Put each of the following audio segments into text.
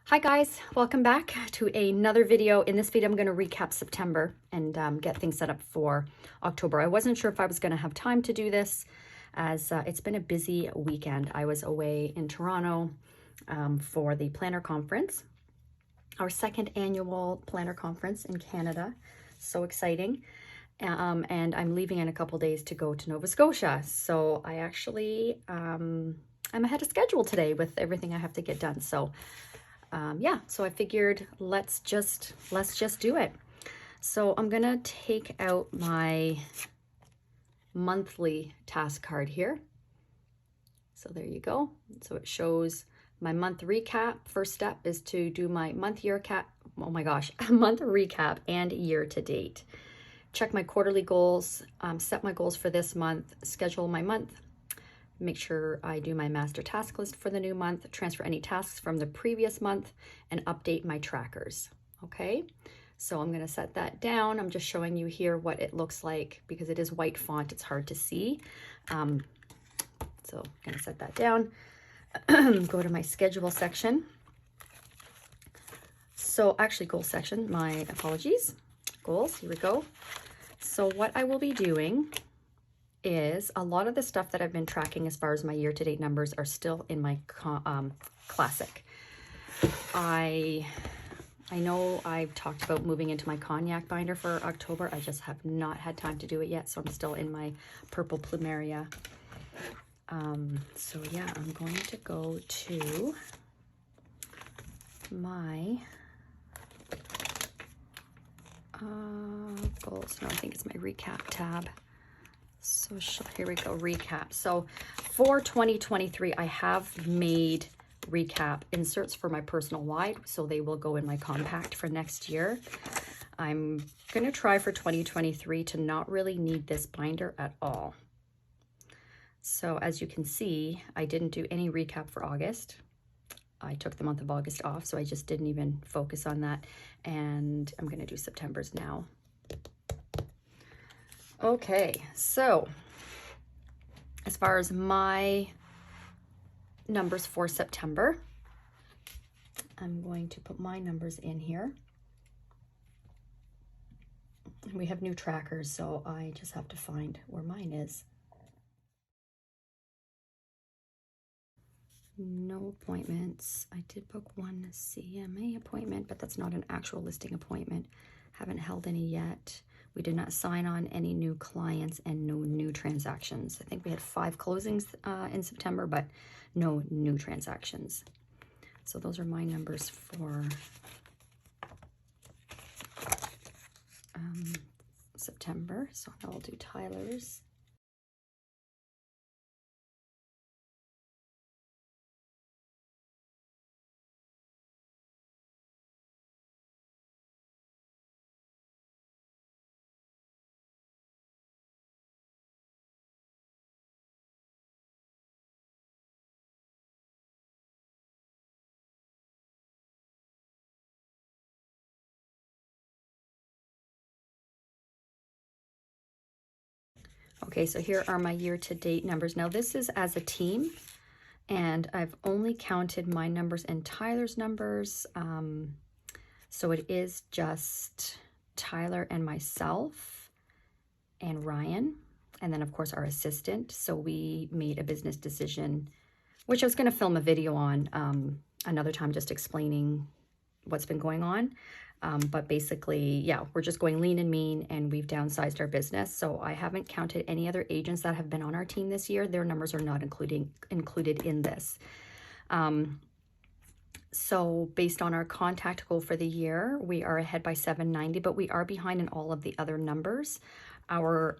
Hi guys, welcome back to another video. In this video, I'm going to recap September and get things set up for October. I wasn't sure if I was going to have time to do this as it's been a busy weekend. I was away in Toronto for the Planner Conference, our second annual Planner Conference in Canada. So exciting. And I'm leaving in a couple days to go to Nova Scotia. So I actually, I'm ahead of schedule today with everything I have to get done. So yeah, so I figured let's just do it. So I'm gonna take out my monthly task card here. So there you go. So it shows my month recap. First step is to do my month month recap and year to date. Check my quarterly goals, set my goals for this month, schedule my month, make sure I do my master task list for the new month, transfer any tasks from the previous month, and update my trackers. Okay, so I'm going to set that down. I'm just showing you here what it looks like because it is white font. It's hard to see. So I'm going to set that down. Go to my schedule section. So actually goal section, my apologies. Goals, here we go. So what I will be doing is a lot of the stuff that I've been tracking as far as my year-to-date numbers are still in my classic. I know I've talked about moving into my cognac binder for October. I just have not had time to do it yet, so I'm still in my purple plumeria. So yeah, I'm going to go to my goals. No, I think it's my recap tab. So here we go, recap. So for 2023, I have made recap inserts for my personal wide, so they will go in my compact for next year. I'm going to try for 2023 to not really need this binder at all. So as you can see, I didn't do any recap for August. I took the month of August off, so I just didn't even focus on that. And I'm going to do September's now. Okay, so as far as my numbers for September, I'm going to put my numbers in here. We have new trackers, so I just have to find where mine is. No appointments. I did book one CMA appointment, but that's not an actual listing appointment. Haven't held any yet. We did not sign on any new clients and no new transactions. I think we had 5 closings in September, but no new transactions. So those are my numbers for September. So I'll do Tyler's. Okay, so here are my year-to-date numbers. Now this is as a team, and I've only counted my numbers and Tyler's numbers. So it is just Tyler and myself and Ryan, and then of course our assistant. So we made a business decision, which I was going to film a video on another time, just explaining what's been going on. But basically, yeah, we're just going lean and mean, and we've downsized our business. So I haven't counted any other agents that have been on our team this year. Their numbers are not included in this. So based on our contact goal for the year, we are ahead by 790, but we are behind in all of the other numbers. Our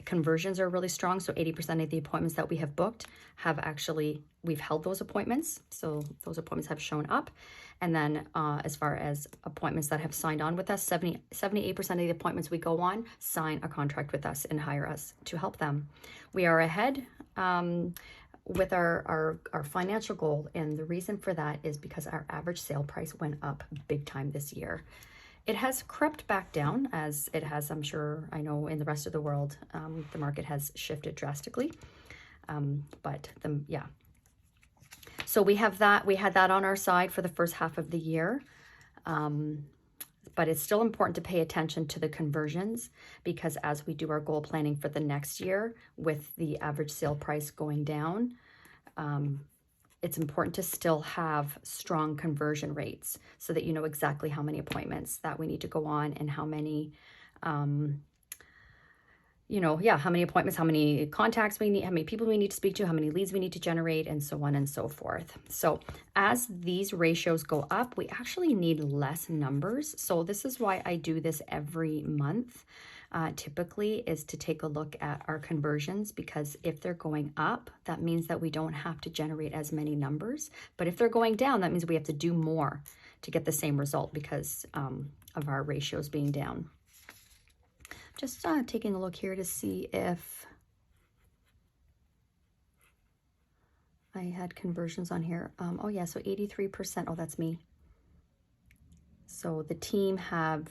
conversions are really strong. So 80% of the appointments that we have booked have actually, we've held those appointments. So those appointments have shown up. And then as far as appointments that have signed on with us, 78% of the appointments we go on sign a contract with us and hire us to help them. We are ahead with our financial goal. And the reason for that is because our average sale price went up big time this year. It has crept back down, as it has, I'm sure, I know in the rest of the world, the market has shifted drastically. Yeah. So we have that. We had that on our side for the first half of the year. But it's still important to pay attention to the conversions, because as we do our goal planning for the next year with the average sale price going down, it's important to still have strong conversion rates so that you know exactly how many appointments that we need to go on and how many, how many appointments, how many contacts we need, how many people we need to speak to, how many leads we need to generate, and so on and so forth. So as these ratios go up, we actually need less numbers. So this is why I do this every month. Typically is to take a look at our conversions, because if they're going up, that means that we don't have to generate as many numbers. But if they're going down, that means we have to do more to get the same result because of our ratios being down. Just taking a look here to see if I had conversions on here. Oh yeah, so 83%. Oh, that's me. So the team have,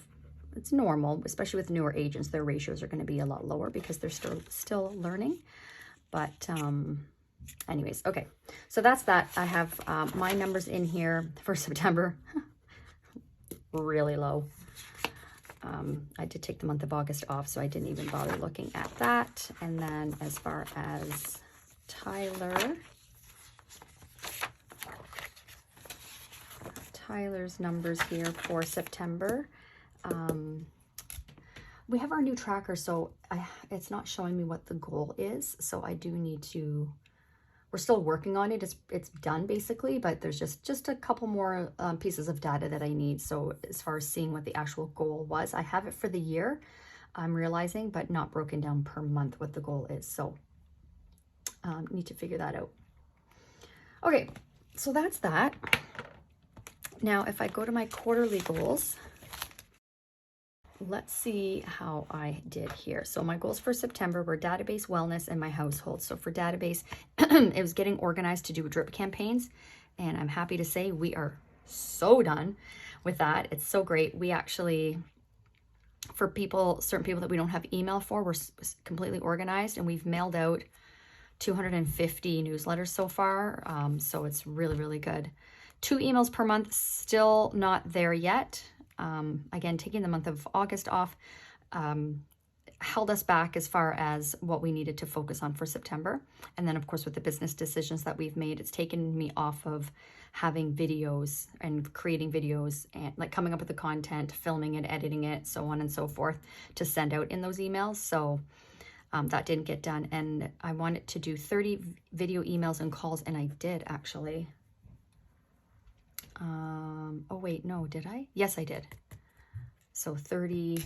it's normal, especially with newer agents, their ratios are going to be a lot lower because they're still learning. But anyways, okay. So that's that. I have my numbers in here for September. Really low. I did take the month of August off, so I didn't even bother looking at that. And then as far as Tyler's numbers here for September. We have our new tracker, so it's not showing me what the goal is. So I do need to, we're still working on it. It's done basically, but there's just a couple more pieces of data that I need. So as far as seeing what the actual goal was, I have it for the year, I'm realizing, but not broken down per month what the goal is. So need to figure that out. Okay, so that's that. Now, if I go to my quarterly goals, let's see how I did here. So my goals for September were database, wellness, and my household. So for database, it was getting organized to do drip campaigns. And I'm happy to say we are so done with that. It's so great. We actually, for certain people that we don't have email for, we're completely organized, and we've mailed out 250 newsletters so far. So it's really, really good. 2 emails per month, still not there yet. Again, taking the month of August off held us back as far as what we needed to focus on for September. And then, of course, with the business decisions that we've made, it's taken me off of having videos and creating videos and like coming up with the content, filming it, editing it, so on and so forth, to send out in those emails. So that didn't get done. And I wanted to do 30 video emails and calls, and I did actually. Oh wait, no, did I? Yes, I did. So 30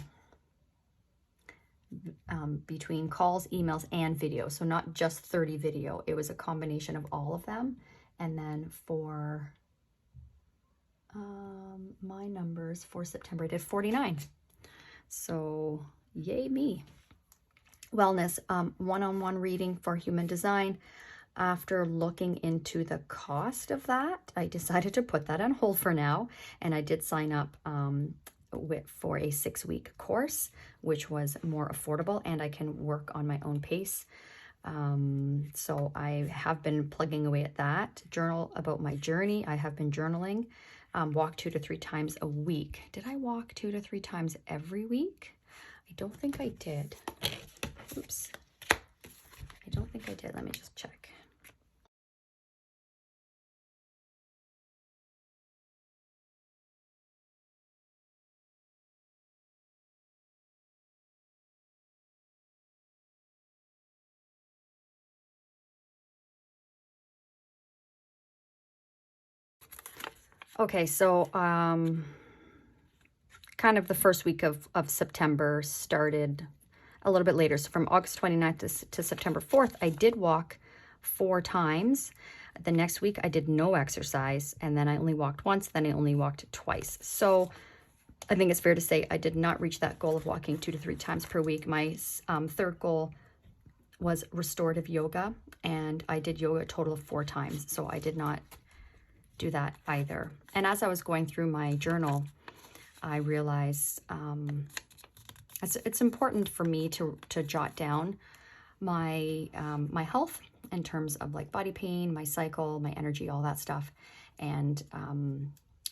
between calls, emails, and video. So not just 30 video. It was a combination of all of them. And then for my numbers for September, I did 49. So yay me. Wellness, one-on-one reading for human design. After looking into the cost of that, I decided to put that on hold for now. And I did sign up for a 6-week course, which was more affordable, and I can work on my own pace. So I have been plugging away at that. Journal about my journey. I have been journaling. Walk 2 to 3 times a week. Did I walk 2 to 3 times every week? I don't think I did. Oops. I don't think I did. Let me just check. Okay, so kind of the first week of September started a little bit later. So from August 29th to September 4th, I did walk 4 times. The next week, I did no exercise, and then I only walked once, then I only walked twice. So I think it's fair to say I did not reach that goal of walking 2 to 3 times per week. My third goal was restorative yoga, and I did yoga a total of 4 times. So I did not do that either. And as I was going through my journal, I realized it's important for me to jot down my my health in terms of like body pain, my cycle, my energy, all that stuff. And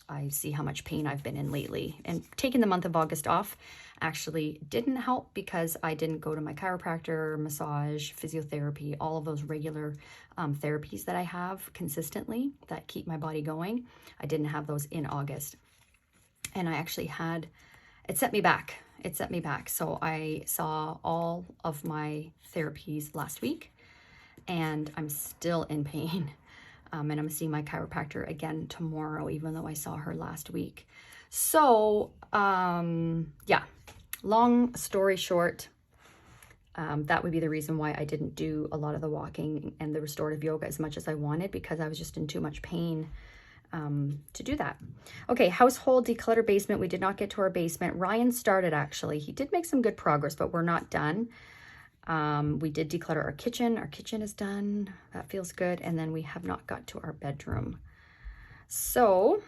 I see how much pain I've been in lately. And taking the month of August off actually didn't help because I didn't go to my chiropractor, massage, physiotherapy, all of those regular therapies that I have consistently that keep my body going. I didn't have those in August. And I actually had, it set me back. It set me back. So I saw all of my therapies last week and I'm still in pain. And I'm seeing my chiropractor again tomorrow, even though I saw her last week. So, yeah, long story short, that would be the reason why I didn't do a lot of the walking and the restorative yoga as much as I wanted, because I was just in too much pain to do that. Okay, household declutter basement. We did not get to our basement. Ryan started, actually. He did make some good progress, but we're not done. We did declutter our kitchen. Our kitchen is done. That feels good. And then we have not got to our bedroom. So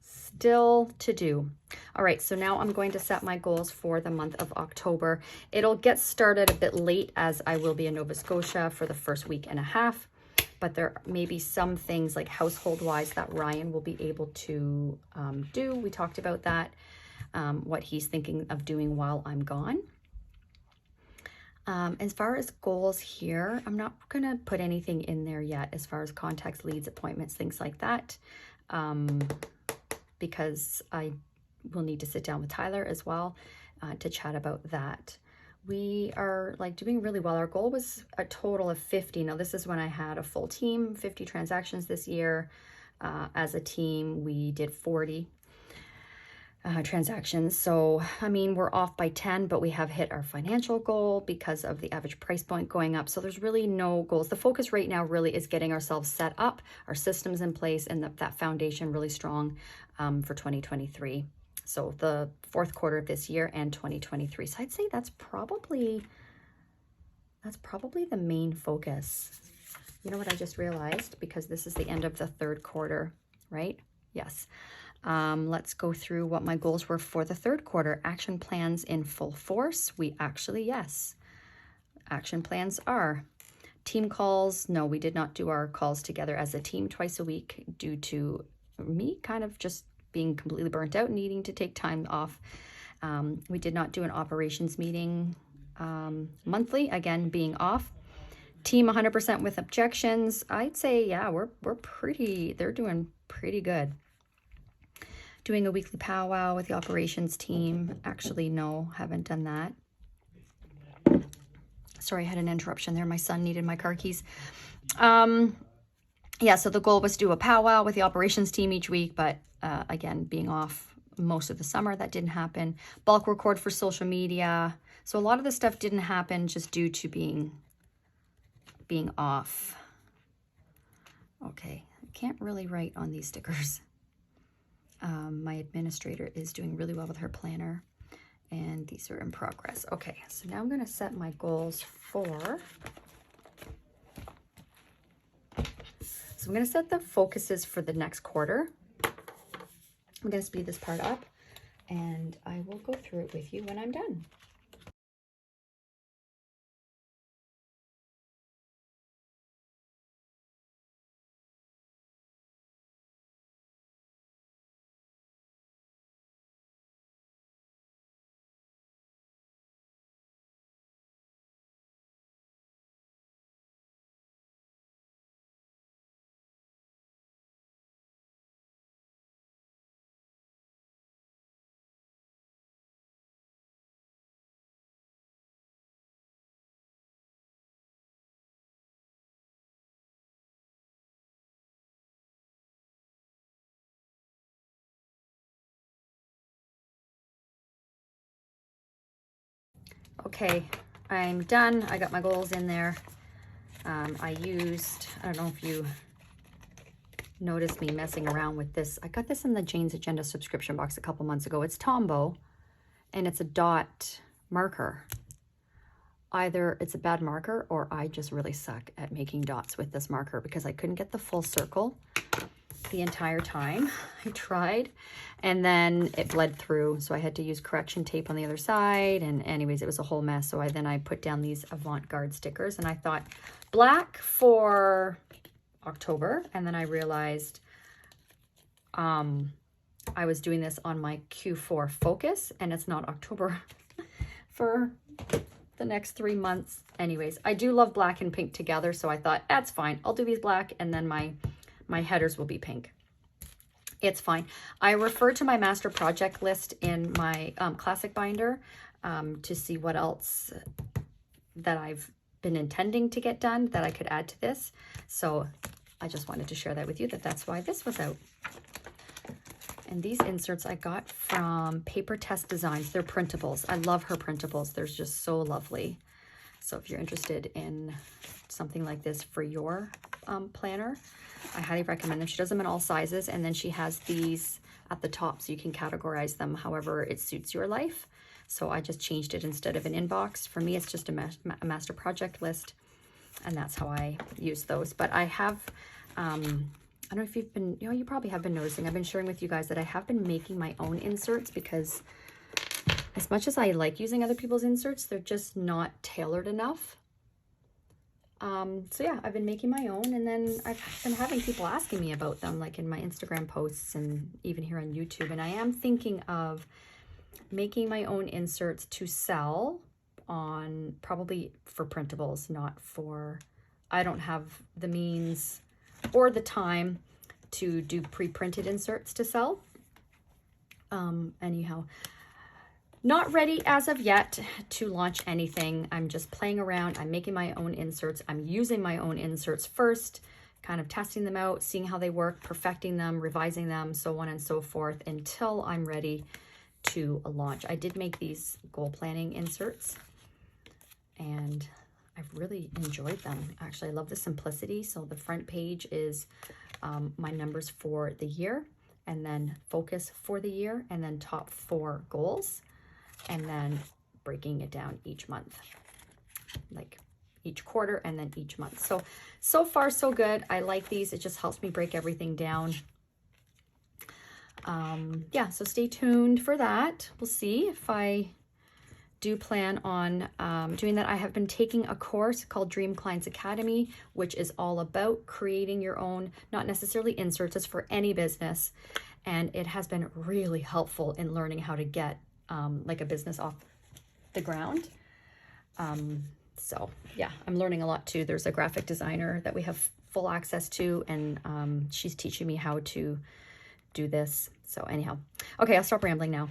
still to do. All right, so now I'm going to set my goals for the month of October. It'll get started a bit late as I will be in Nova Scotia for the first week and a half, but there may be some things like household wise that Ryan will be able to do. We talked about that, what he's thinking of doing while I'm gone. As far as goals here, I'm not going to put anything in there yet as far as contacts, leads, appointments, things like that, because I will need to sit down with Tyler as well to chat about that. We are like doing really well. Our goal was a total of 50. Now this is when I had a full team, 50 transactions this year. As a team, we did 40 transactions. So, I mean, we're off by 10, but we have hit our financial goal because of the average price point going up. So there's really no goals. The focus right now really is getting ourselves set up, our systems in place, and that foundation really strong for 2023. So the fourth quarter of this year and 2023. So I'd say that's probably the main focus. You know what I just realized? Because this is the end of the third quarter, right? Yes. Let's go through what my goals were for the third quarter. Action plans in full force. We actually, yes. Action plans are team calls. No, we did not do our calls together as a team twice a week due to me kind of just being completely burnt out, needing to take time off. We did not do an operations meeting monthly, again, being off. Team 100% with objections. I'd say, yeah, they're doing pretty good. Doing a weekly powwow with the operations team. Actually, no, haven't done that. Sorry, I had an interruption there. My son needed my car keys. Yeah, so the goal was to do a powwow with the operations team each week, but again, being off most of the summer, that didn't happen. Bulk record for social media. So a lot of this stuff didn't happen just due to being off. Okay, I can't really write on these stickers. My administrator is doing really well with her planner, and these are in progress. Okay, so now I'm going to set my goals for... So I'm going to set the focuses for the next quarter. I'm going to speed this part up, and I will go through it with you when I'm done. Okay, I'm done. I got my goals in there. I don't know if you noticed me messing around with this. I got this in the Jane's Agenda subscription box a couple months ago. It's Tombow, and it's a dot marker. Either it's a bad marker or I just really suck at making dots with this marker because I couldn't get the full circle. the entire time I tried, and then it bled through, so I had to use correction tape on the other side, and anyways, it was a whole mess. So I put down these avant-garde stickers, and I thought black for October, and then I realized I was doing this on my Q4 focus, and it's not October for the next 3 months. Anyways, I do love black and pink together, so I thought that's fine. I'll do these black, and then my headers will be pink. It's fine. I refer to my master project list in my classic binder to see what else that I've been intending to get done that I could add to this. So I just wanted to share that with you, that's why this was out. And these inserts I got from Paper Test Designs. They're printables. I love her printables. They're just so lovely. So if you're interested in something like this for your planner, I highly recommend them. She does them in all sizes, and then she has these at the top so you can categorize them however it suits your life. So I just changed it. Instead of an inbox, for me it's just a master project list, and that's how I use those. But I have I don't know if you've been, you probably have been noticing, I've been sharing with you guys that I have been making my own inserts, because as much as I like using other people's inserts, they're just not tailored enough. So yeah, I've been making my own, and then I've been having people asking me about them, like in my Instagram posts and even here on YouTube. And I am thinking of making my own inserts to sell on, probably for printables, not for, I don't have the means or the time to do pre-printed inserts to sell. Anyhow, not ready as of yet to launch anything. I'm just playing around. I'm making my own inserts. I'm using my own inserts first, kind of testing them out, seeing how they work, perfecting them, revising them, so on and so forth, until I'm ready to launch. I did make these goal planning inserts, and I've really enjoyed them. Actually, I love the simplicity. So the front page is my numbers for the year, and then focus for the year, and then top 4 goals, and then breaking it down each month, like each quarter and then each month. So far so good. I like these. It just helps me break everything down. Yeah, so stay tuned for that. We'll see if I do plan on doing that. I have been taking a course called Dream Clients Academy, which is all about creating your own, not necessarily inserts, it's for any business. And it has been really helpful in learning how to get like a business off the ground. So yeah, I'm learning a lot too. There's a graphic designer that we have full access to, and she's teaching me how to do this. So anyhow, okay, I'll stop rambling now.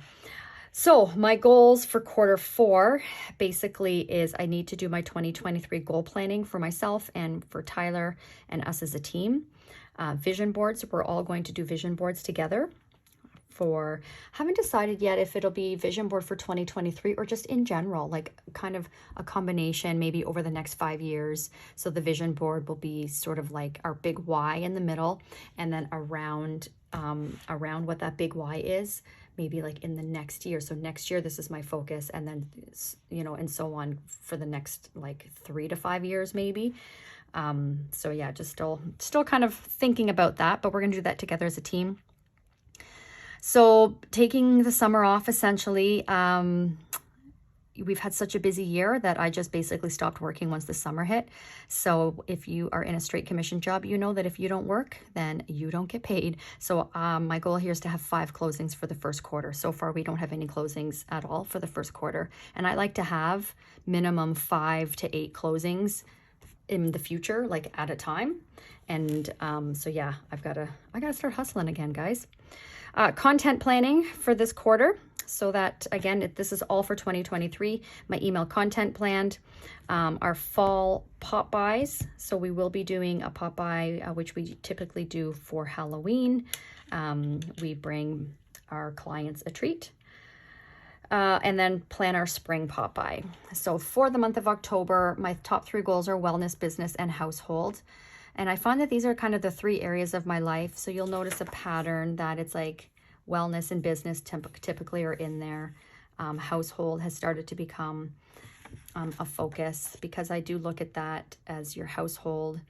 So my goals for quarter 4 basically is I need to do my 2023 goal planning for myself and for Tyler and us as a team. Vision boards, we're all going to do vision boards together. Haven't decided yet if it'll be vision board for 2023 or just in general, like kind of a combination maybe over the next 5 years. So the vision board will be sort of like our big why in the middle, and then around what that big why is, maybe like in the next year. So next year, this is my focus, and then, and so on for the next like 3 to 5 years, maybe. So yeah, just still kind of thinking about that, but we're going to do that together as a team. So taking the summer off, essentially, we've had such a busy year that I just basically stopped working once the summer hit. So if you are in a straight commission job, you know that if you don't work, then you don't get paid. So my goal here is to have 5 closings for the first quarter. So far, we don't have any closings at all for the first quarter. And I like to have minimum 5 to 8 closings in the future, like at a time. And so yeah, I gotta start hustling again, guys. Content planning for this quarter. So that, again, this is all for 2023. My email content planned. Our fall pop buys. So we will be doing a pop buy, which we typically do for Halloween. We bring our clients a treat. And then plan our spring pop buy. So for the month of October, my top 3 goals are wellness, business, and household. And I find that these are kind of the 3 areas of my life. So you'll notice a pattern that it's like wellness and business typically are in there. Household has started to become a focus, because I do look at that as your household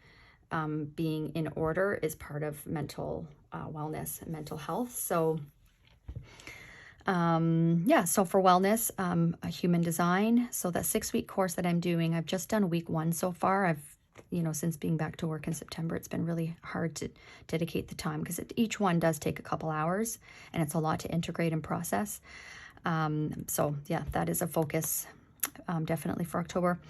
being in order is part of mental wellness and mental health. So yeah, so for wellness, a human design. So that 6-week course that I'm doing, I've just done week 1 so far. I've, since being back to work in September, it's been really hard to dedicate the time because each one does take a couple hours and it's a lot to integrate and process. So yeah, that is a focus definitely for October.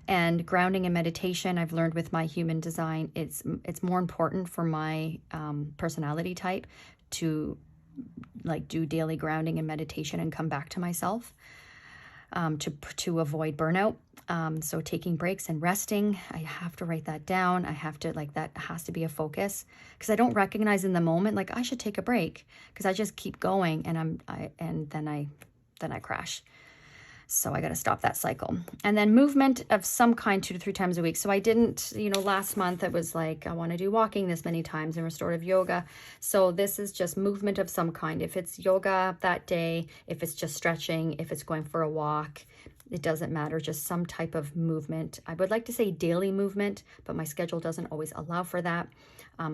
And grounding and meditation, I've learned with my human design, it's more important for my personality type to like do daily grounding and meditation and come back to myself to avoid burnout. So taking breaks and resting, I have to write that down. I have to, like, that has to be a focus because I don't recognize in the moment, like, I should take a break because I just keep going and then I crash. So I got to stop that cycle. And then movement of some kind 2 to 3 times a week. So I didn't, last month it was like, I want to do walking this many times and restorative yoga. So this is just movement of some kind. If it's yoga that day, if it's just stretching, if it's going for a walk, it doesn't matter, just some type of movement. I would like to say daily movement, but my schedule doesn't always allow for that.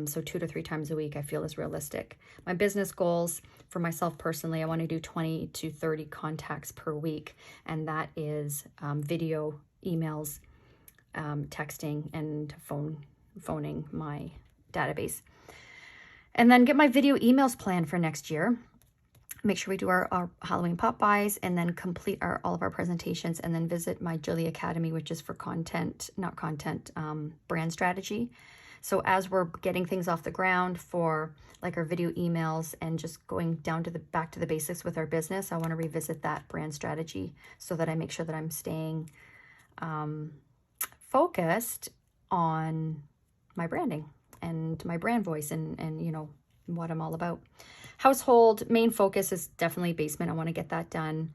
So 2 to 3 times a week I feel is realistic. My business goals for myself personally, I want to do 20 to 30 contacts per week. And that is video, emails, texting, and phoning my database. And then get my video emails planned for next year. Make sure we do our Halloween pop buys and then complete all of our presentations and then visit my Jilly Academy, which is for brand strategy. So as we're getting things off the ground for like our video emails and just going down to back to the basics with our business, I want to revisit that brand strategy so that I make sure that I'm staying focused on my branding and my brand voice and what I'm all about. Household, main focus is definitely basement. I want to get that done.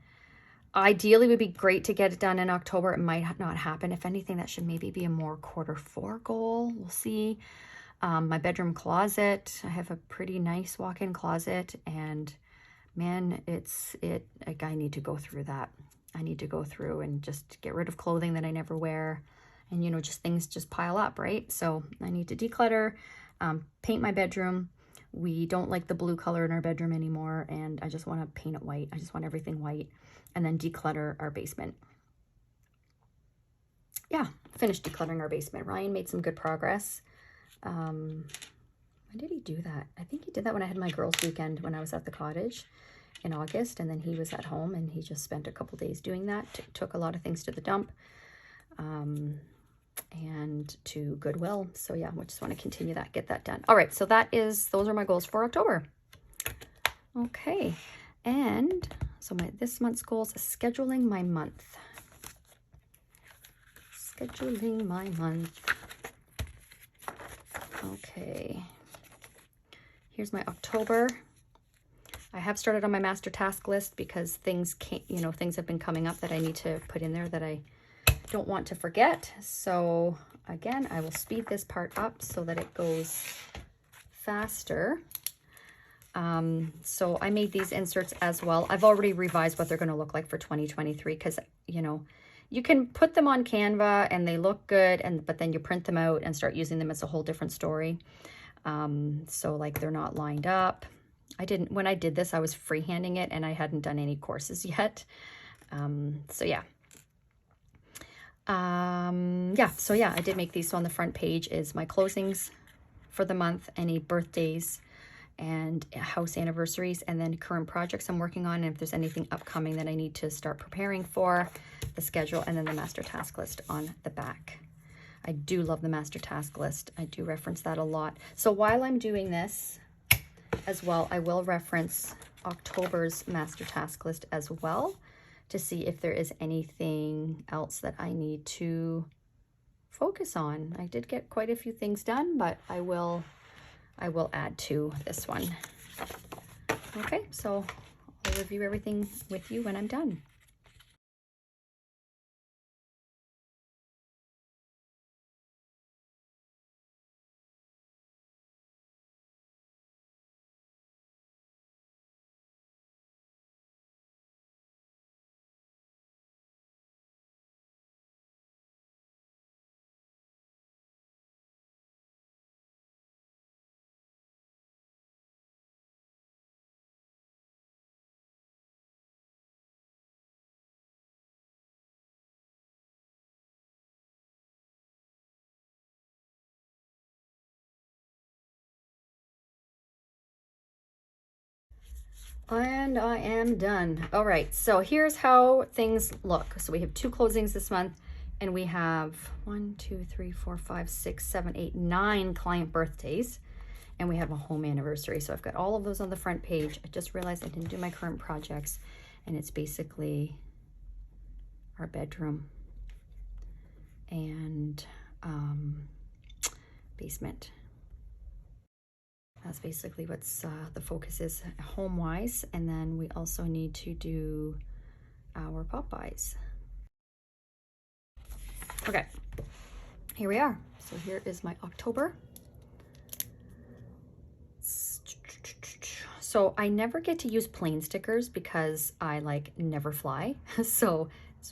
Ideally, it would be great to get it done in October. It might not happen. If anything, that should maybe be a more quarter-4 goal. We'll see. My bedroom closet, I have a pretty nice walk-in closet, and man, like, I need to go through that. I need to go through and just get rid of clothing that I never wear, and just things just pile up, right? So I need to declutter, paint my bedroom. We don't like the blue color in our bedroom anymore, and I just want to paint it white. I just want everything white, and then declutter our basement. Yeah, finished decluttering our basement. Ryan made some good progress. When did he do that? I think he did that when I had my girls' weekend when I was at the cottage in August, and then he was at home, and he just spent a couple days doing that. Took a lot of things to the dump. And to Goodwill. So yeah, we just want to continue that, get that done. All right, so those are my goals for October. Okay, and so this month's goals is scheduling my month. Scheduling my month. Okay, here's my October. I have started on my master task list because things have been coming up that I need to put in there that I don't want to forget. So again, I will speed this part up so that it goes faster. So I made these inserts as well. I've already revised what they're going to look like for 2023 because you can put them on Canva and they look good, but then you print them out and start using them as a whole different story. So like they're not lined up. When I did this, I was freehanding it and I hadn't done any courses yet. So yeah. So yeah, I did make these. So on the front page is my closings for the month, any birthdays and house anniversaries, and then current projects I'm working on, and if there's anything upcoming that I need to start preparing for, the schedule, and then the master task list on the back. I do love the master task list. I do reference that a lot. So while I'm doing this as well, I will reference October's master task list as well, to see if there is anything else that I need to focus on. I did get quite a few things done, but I will add to this one. Okay, so I'll review everything with you when I'm done. And I am done. All right, so here's how things look. So we have 2 closings this month, and we have 1, 2, 3, 4, 5, 6, 7, 8, 9 client birthdays, and we have a home anniversary. So I've got all of those on the front page. I just realized I didn't do my current projects, and it's basically our bedroom and basement. That's basically what's the focus is home-wise. And then we also need to do our Popeyes. Okay, here we are. So here is my October. So I never get to use plain stickers because I like never fly. So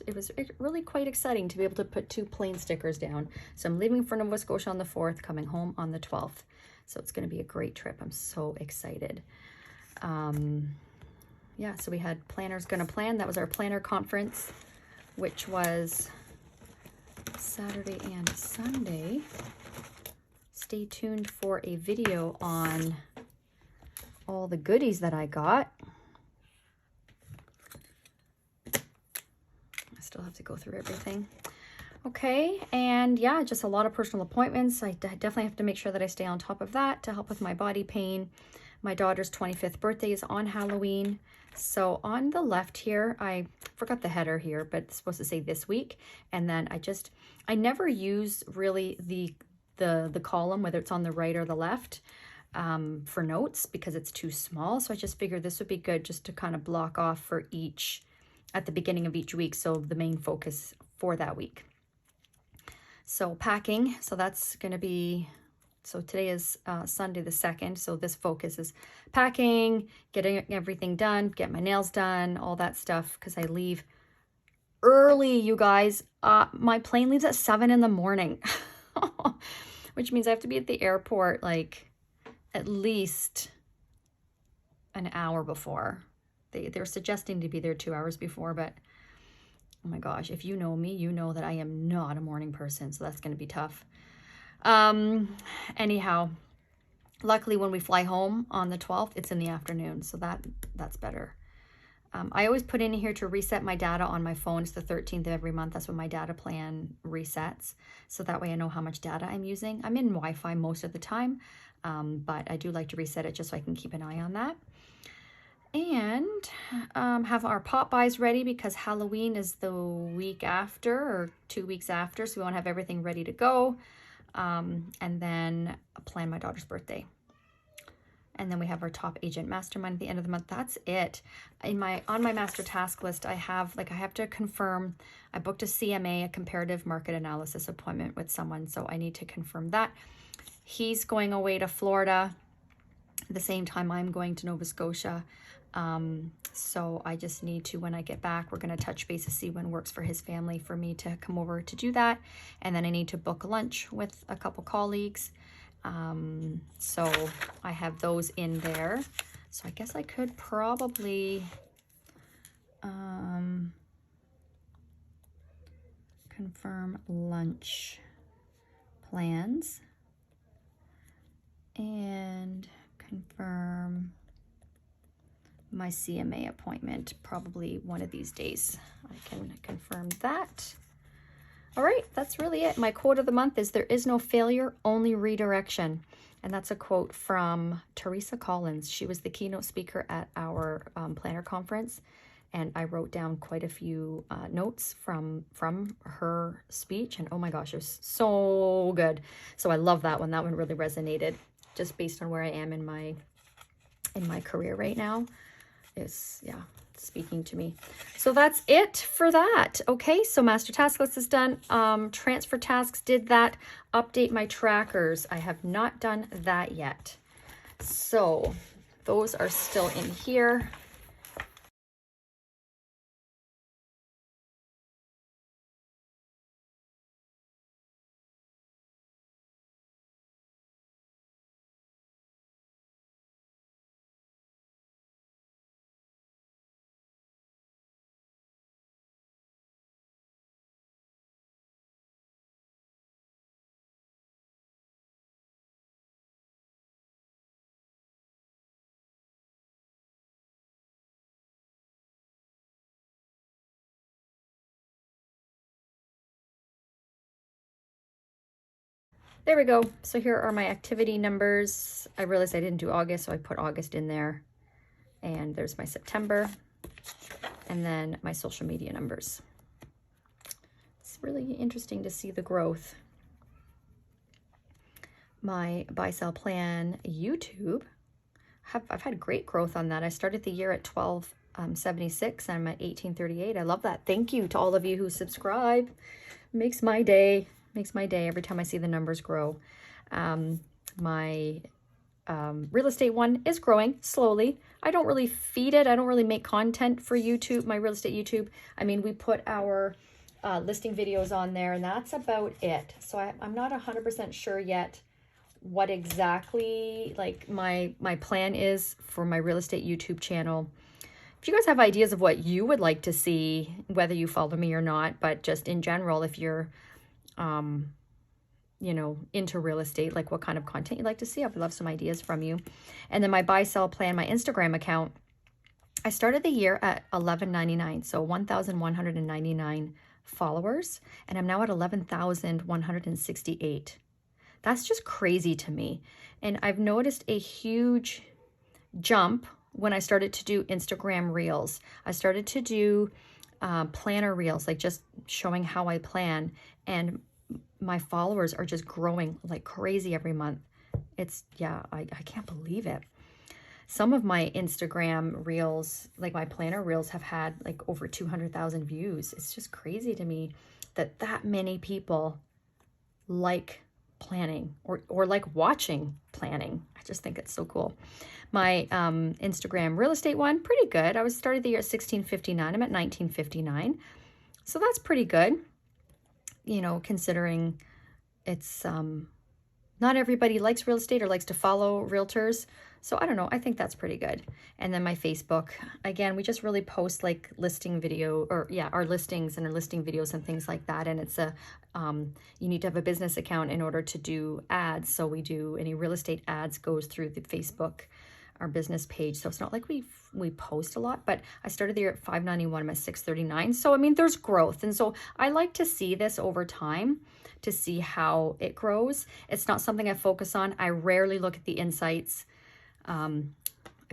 it was really quite exciting to be able to put 2 plain stickers down. So I'm leaving for Nova Scotia on the 4th, coming home on the 12th. So it's going to be a great trip. I'm so excited. Yeah, so we had Planners Gonna Plan. That was our planner conference, which was Saturday and Sunday. Stay tuned for a video on all the goodies that I got. I still have to go through everything. Okay, and yeah, just a lot of personal appointments. I definitely have to make sure that I stay on top of that to help with my body pain. My daughter's 25th birthday is on Halloween. So on the left here, I forgot the header here, but it's supposed to say this week. And then I never use really the column, whether it's on the right or the left, for notes because it's too small. So I just figured this would be good just to kind of block off for each, at the beginning of each week. So the main focus for that week. So packing, so that's going to be, so today is Sunday the 2nd. So this focus is packing, getting everything done, get my nails done, all that stuff. Because I leave early, you guys. My plane leaves at 7 in the morning, which means I have to be at the airport like at least an hour before. They're suggesting to be there 2 hours before, but oh my gosh, if you know me, you know that I am not a morning person, so that's going to be tough. Anyhow, luckily when we fly home on the 12th, it's in the afternoon, so that's better. I always put in here to reset my data on my phone. It's the 13th of every month. That's when my data plan resets, so that way I know how much data I'm using. I'm in Wi-Fi most of the time, but I do like to reset it just so I can keep an eye on that. And have our pop buys ready because Halloween is the week after or 2 weeks after, so we want to have everything ready to go. And then plan my daughter's birthday. And then we have our top agent mastermind at the end of the month. That's it. On my master task list, I have to confirm. I booked a CMA, a comparative market analysis appointment with someone, so I need to confirm that. He's going away to Florida at the same time I'm going to Nova Scotia. So I just need to, when I get back, we're going to touch base to see when works for his family for me to come over to do that. And then I need to book lunch with a couple colleagues. So I have those in there. So I guess I could probably, confirm lunch plans and confirm my CMA appointment probably one of these days. I can confirm that. All right, that's really it. My quote of the month is, "There is no failure, only redirection." And that's a quote from Teresa Collins. She was the keynote speaker at our planner conference. And I wrote down quite a few notes from her speech. And oh my gosh, it was so good. So I love that one. That one really resonated just based on where I am in my career right now. Is, yeah, speaking to me. So that's it for that. Okay, so master task list is done. Transfer tasks, did that. Update my trackers. I have not done that yet. So those are still in here. there we go. So here are my activity numbers. I realized I didn't do August, so I put August in there. And there's my September, and then my social media numbers. It's really interesting to see the growth. My buy sell plan YouTube, I've had great growth on that. I started the year at 1276 and I'm at 1838. I love that. Thank you to all of you who subscribe. Makes my day. Makes my day every time I see the numbers grow. My real estate one is growing slowly. I don't really feed it. I don't really make content for YouTube, my real estate YouTube. I mean, we put our listing videos on there and that's about it. So I'm not 100% sure yet what exactly like my plan is for my real estate YouTube channel. If you guys have ideas of what you would like to see, whether you follow me or not, but just in general, if you're you know, into real estate, like what kind of content you'd like to see, I would love some ideas from you. And then my buy sell plan, my Instagram account, I started the year at $11.99, so 1,199 followers, and I'm now at 11,168. That's just crazy to me. And I've noticed a huge jump when I started to do Instagram reels. I started to do planner reels, like just showing how I plan, and my followers are just growing like crazy every month. It's, yeah, I can't believe it. Some of my Instagram reels, like my planner reels, have had like over 200,000 views. It's just crazy to me that that many people like planning or like watching planning. I just think it's so cool. My Instagram real estate one, pretty good. I started the year at 1659. I'm at 1959. So that's pretty good, you know, considering it's not everybody likes real estate or likes to follow realtors. So I don't know, I think that's pretty good. And then my Facebook, again, we just really post like listing video, or yeah, our listings and our listing videos and things like that. And it's a, you need to have a business account in order to do ads. So we do any real estate ads goes through the Facebook, our business page. So it's not like we post a lot, but I started the year at 591, I'm at 639. So, I mean, there's growth. And so I like to see this over time to see how it grows. It's not something I focus on. I rarely look at the insights.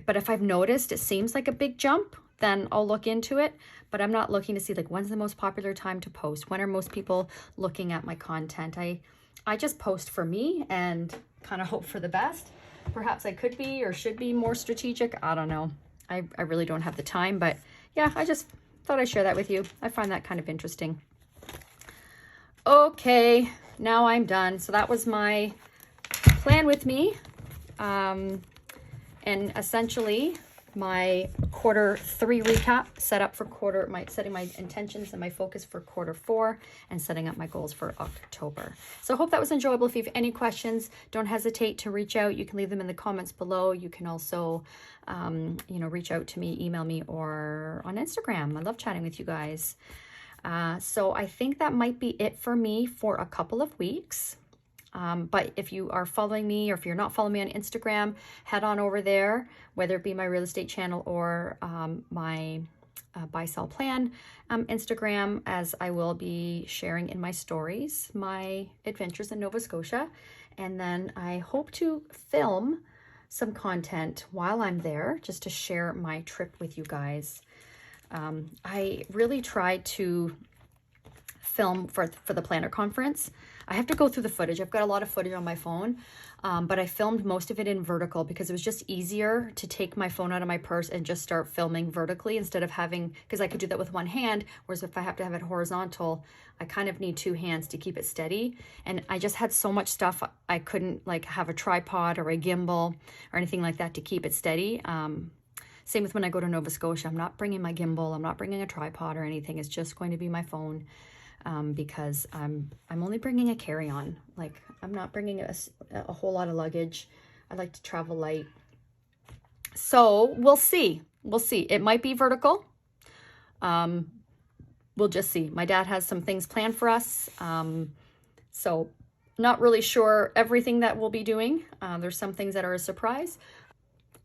But if I've noticed it seems like a big jump, then I'll look into it. But I'm not looking to see like when's the most popular time to post? When are most people looking at my content? I just post for me and kind of hope for the best. Perhaps I could be or should be more strategic. I don't know. I really don't have the time, but yeah, I just thought I'd share that with you. I find that kind of interesting. Okay, now I'm done. So that was my plan with me. And essentially my Q3 recap, set up for setting my intentions and my focus for Q4 and setting up my goals for October. So I hope that was enjoyable. If you have any questions, don't hesitate to reach out. You can leave them in the comments below. You can also, you know, reach out to me, email me, or on Instagram. I love chatting with you guys. So I think that might be it for me for a couple of weeks. But if you are following me, or if you're not following me on Instagram, head on over there, whether it be my real estate channel or my buy sell plan Instagram, as I will be sharing in my stories my adventures in Nova Scotia. And then I hope to film some content while I'm there just to share my trip with you guys. I really tried to film for the planner conference. I have to go through the footage. I've got a lot of footage on my phone, but I filmed most of it in vertical because it was just easier to take my phone out of my purse and just start filming vertically instead of having, because I could do that with one hand, whereas if I have to have it horizontal, I kind of need two hands to keep it steady. And I just had so much stuff, I couldn't like have a tripod or a gimbal or anything like that to keep it steady. Same with when I go to Nova Scotia. I'm not bringing my gimbal. I'm not bringing a tripod or anything. It's just going to be my phone. Because I'm only bringing a carry-on. Like, I'm not bringing a whole lot of luggage. I like to travel light. So we'll see. We'll see. It might be vertical. We'll just see. My dad has some things planned for us. So not really sure everything that we'll be doing. There's some things that are a surprise.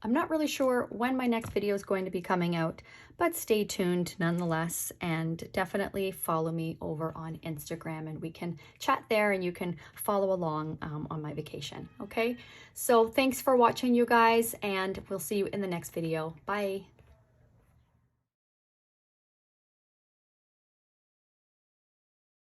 I'm not really sure when my next video is going to be coming out, but stay tuned nonetheless, and definitely follow me over on Instagram, and we can chat there and you can follow along on my vacation. Okay, so thanks for watching, you guys, and we'll see you in the next video. Bye.